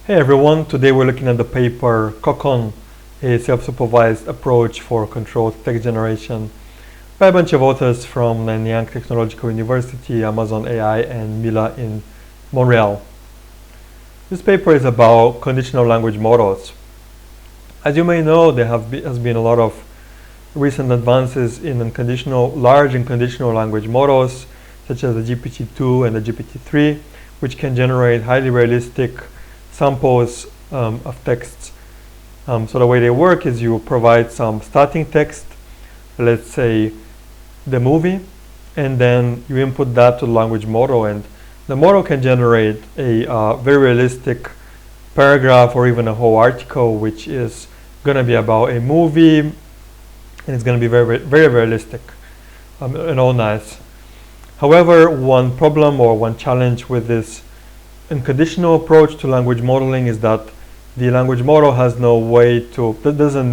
Hey everyone, today we're looking at the paper CoCon, a self-supervised approach for controlled text generation by a bunch of authors from Nanyang Technological University, Amazon AI, and Mila in Montreal. This paper is about conditional language models. As you may know, there has been a lot of recent advances in large and conditional language models, such as the GPT-2 and the GPT-3, which can generate highly realistic samples of texts. So the way they work is you provide some starting text, let's say the movie, and then you input that to the language model, and the model can generate a very realistic paragraph or even a whole article which is going to be about a movie, and it's going to be very, very realistic and all nice. However, one problem or one challenge with this unconditional approach to language modeling is that the language model has no way to, doesn't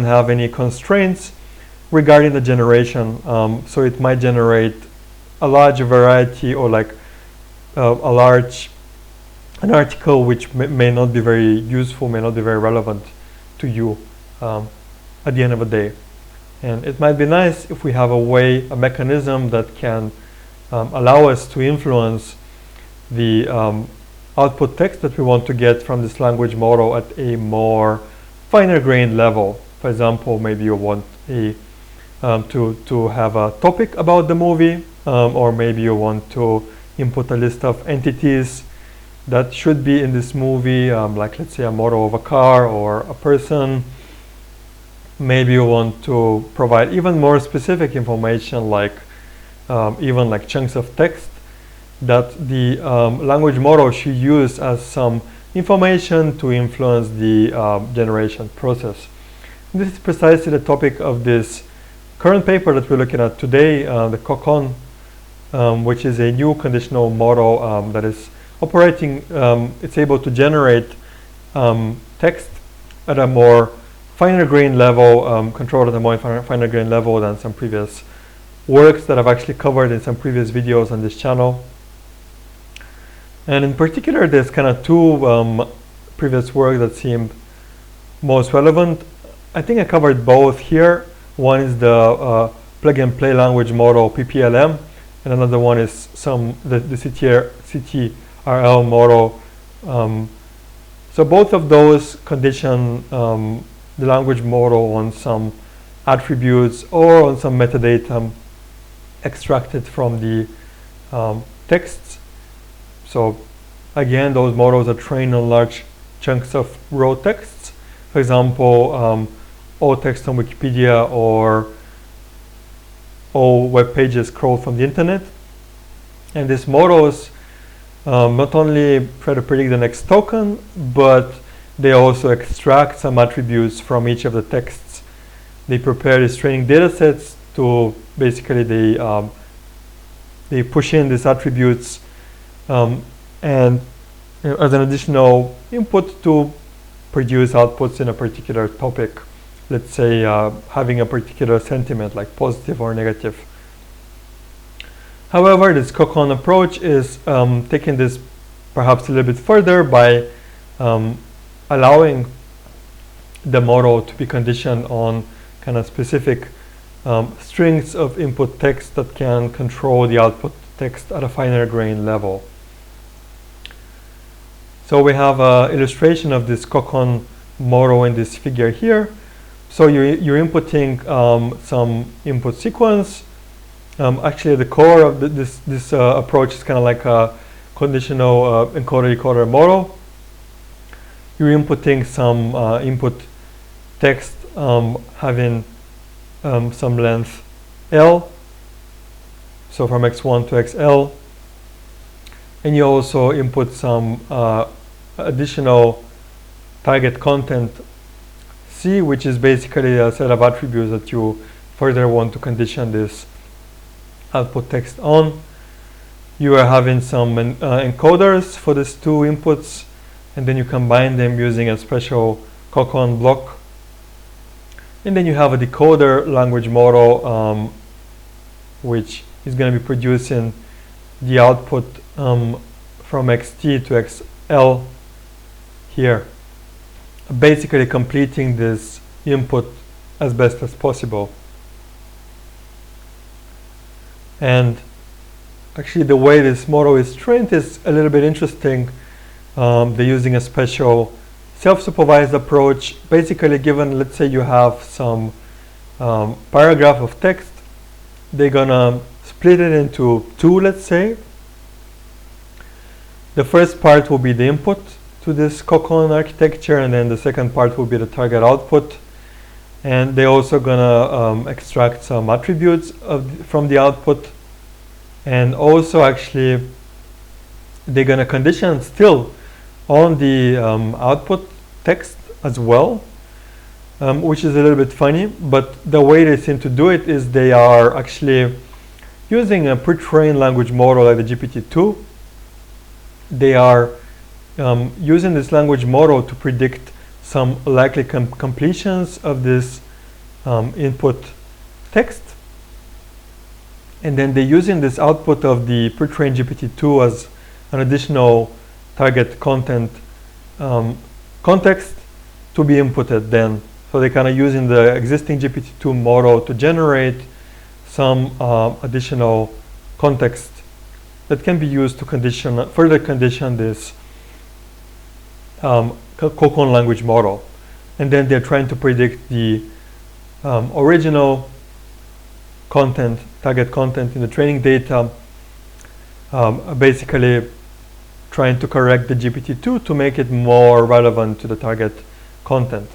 have any constraints regarding the generation. So it might generate a large variety or an article which may not be very useful, may not be very relevant to you at the end of the day. And it might be nice if we have a mechanism that can allow us to influence the output text that we want to get from this language model at a more finer grained level. For example, maybe you want to have a topic about the movie, or maybe you want to input a list of entities that should be in this movie, like let's say a model of a car or a person. Maybe you want to provide even more specific information, like even like chunks of text that the language model should use as some information to influence the generation process. This is precisely the topic of this current paper that we're looking at today, the CoCon, which is a new conditional model that is operating. It's able to generate text at a more finer grained level, controlled at a more finer grained level than some previous works that I've actually covered in some previous videos on this channel. And in particular, there's kind of two previous work that seemed most relevant. I think I covered both here. One is the plug and play language model PPLM, and another one is the CTRL model. So both of those condition the language model on some attributes or on some metadata extracted from the texts. So again, those models are trained on large chunks of raw texts. For example, all text on Wikipedia or all web pages crawled from the internet. And these models not only try to predict the next token, but they also extract some attributes from each of the texts. They prepare these training data sets to basically they push in these attributes and as an additional input to produce outputs in a particular topic. Let's say having a particular sentiment, like positive or negative. However, this CoCon approach is taking this perhaps a little bit further by allowing the model to be conditioned on kind of specific strings of input text that can control the output text at a finer grained level. So we have an illustration of this CoCon model in this figure here. So you're inputting some input sequence. Actually, the core of this approach is kind of like a conditional encoder-decoder model. You're inputting some input text having some length L, so from x1 to xl, and you also input some additional target content C, which is basically a set of attributes that you further want to condition this output text on. You are having some encoders for these two inputs, and then you combine them using a special CoCon block. And then you have a decoder language model which is going to be producing the output from xt to L here, basically completing this input as best as possible. And actually the way this model is trained is a little bit interesting. They're using a special self-supervised approach. Basically, given, let's say you have some paragraph of text, they're gonna split it into two, let's say. The first part will be the input to this CoCon architecture, and then the second part will be the target output. And they're also gonna extract some attributes from the output. And also actually they're gonna condition still on the output text as well, which is a little bit funny, but the way they seem to do it is they are actually using a pre-trained language model like the GPT-2. They are using this language model to predict some likely completions of this input text, and then they're using this output of the pre-trained GPT-2 as an additional target content context to be inputted then. So they're kind of using the existing GPT-2 model to generate some additional context that can be used to further condition this CoCon language model. And then they're trying to predict the original content, target content in the training data, basically trying to correct the GPT-2 to make it more relevant to the target content.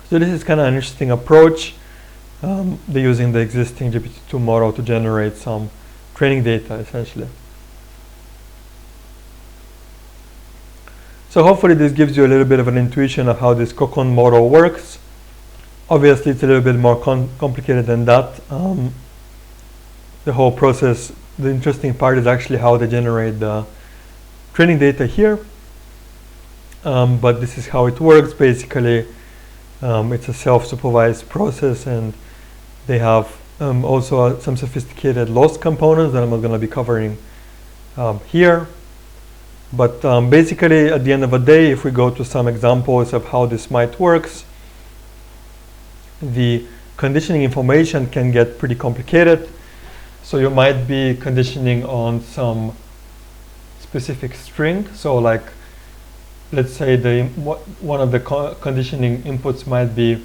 So this is kind of an interesting approach. They're using the existing GPT-2 model to generate some training data, essentially. So hopefully this gives you a little bit of an intuition of how this CoCon model works. Obviously, it's a little bit more complicated than that. The whole process, the interesting part is actually how they generate the training data here. But this is how it works. Basically, it's a self-supervised process, and they have also some sophisticated loss components that I'm not going to be covering here. But basically, at the end of the day, if we go to some examples of how this might works, the conditioning information can get pretty complicated. So you might be conditioning on some specific string. So like, let's say one of the conditioning inputs might be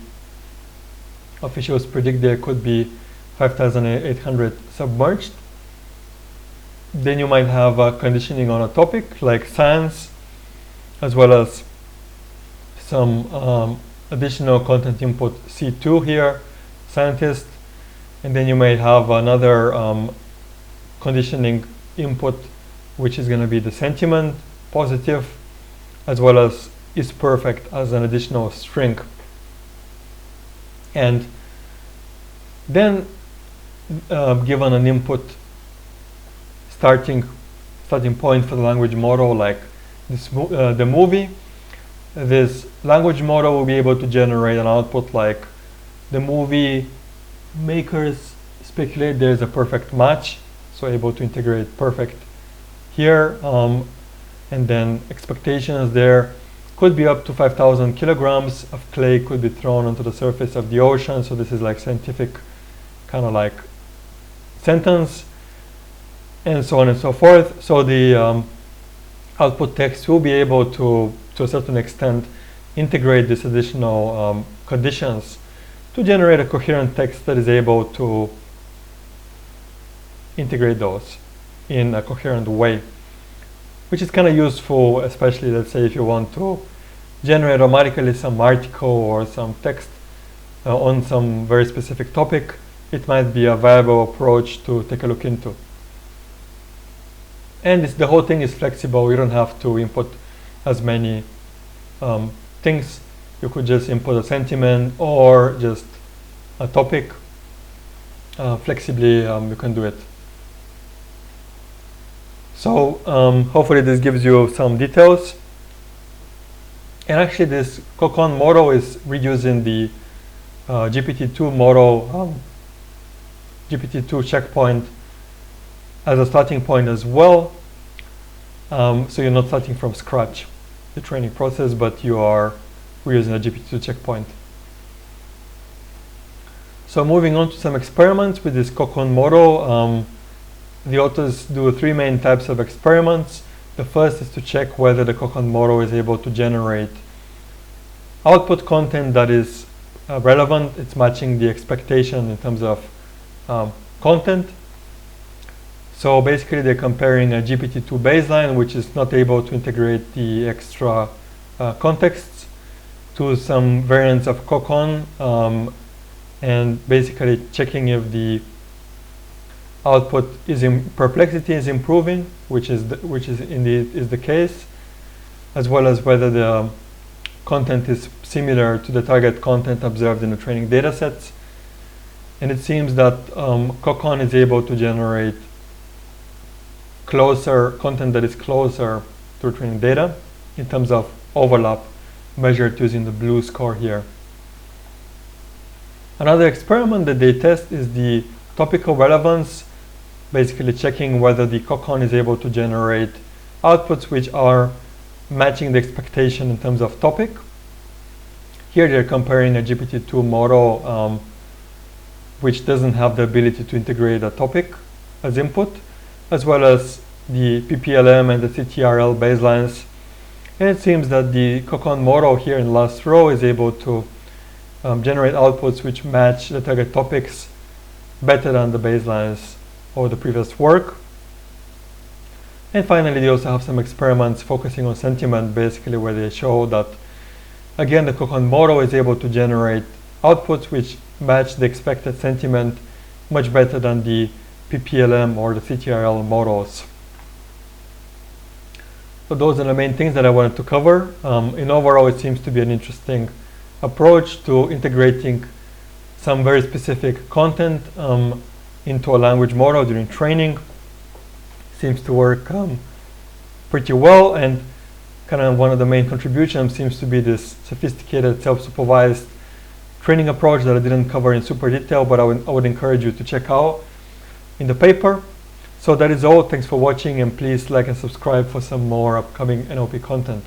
officials predict there could be 5,800 submerged. Then you might have conditioning on a topic like science, as well as some additional content input C2 here, scientist. And then you may have another conditioning input, which is going to be the sentiment, positive, as well as is perfect as an additional string. And then given an input starting point for the language model, like this the movie, this language model will be able to generate an output like the movie makers speculate there's a perfect match, so able to integrate perfect here, and then expectations there could be up to 5,000 kilograms of clay could be thrown onto the surface of the ocean. So this is like scientific kind of like sentence, and so on and so forth. So the output text will be able to a certain extent integrate these additional conditions to generate a coherent text that is able to integrate those in a coherent way, which is kind of useful, especially let's say if you want to generate automatically some article or some text on some very specific topic. It might be a viable approach to take a look into. And the whole thing is flexible. You don't have to input as many things. You could just input a sentiment or just a topic. Flexibly, you can do it. So hopefully this gives you some details. And actually this CoCon model is reusing the GPT-2 model, GPT-2 checkpoint as a starting point as well. So you're not starting from scratch, the training process, but we're using a GPT-2 checkpoint. So moving on to some experiments with this CoCon model, the authors do 3 main types of experiments. The first is to check whether the CoCon model is able to generate output content that is relevant. It's matching the expectation in terms of content. So basically they're comparing a GPT-2 baseline, which is not able to integrate the extra contexts, to some variants of CoCon, and basically checking if the output perplexity is improving, which is indeed the case, as well as whether the content is similar to the target content observed in the training data sets. And it seems that CoCon is able to generate content that is closer to training data in terms of overlap, measured using the blue score here. Another experiment that they test is the topical relevance, basically checking whether the CoCon is able to generate outputs which are matching the expectation in terms of topic. Here they're comparing a GPT-2 model which doesn't have the ability to integrate a topic as input, as well as the PPLM and the CTRL baselines. And it seems that the CoCon model here in the last row is able to generate outputs which match the target topics better than the baselines or the previous work. And finally, they also have some experiments focusing on sentiment, basically where they show that, again, the CoCon model is able to generate outputs which match the expected sentiment much better than the PPLM or the CTRL models. So those are the main things that I wanted to cover. In overall, it seems to be an interesting approach to integrating some very specific content into a language model during training. Seems to work pretty well, and kind of one of the main contributions seems to be this sophisticated self-supervised training approach that I didn't cover in super detail, but I would encourage you to check out in the paper. So that is all. Thanks for watching, and please like and subscribe for some more upcoming NLP content.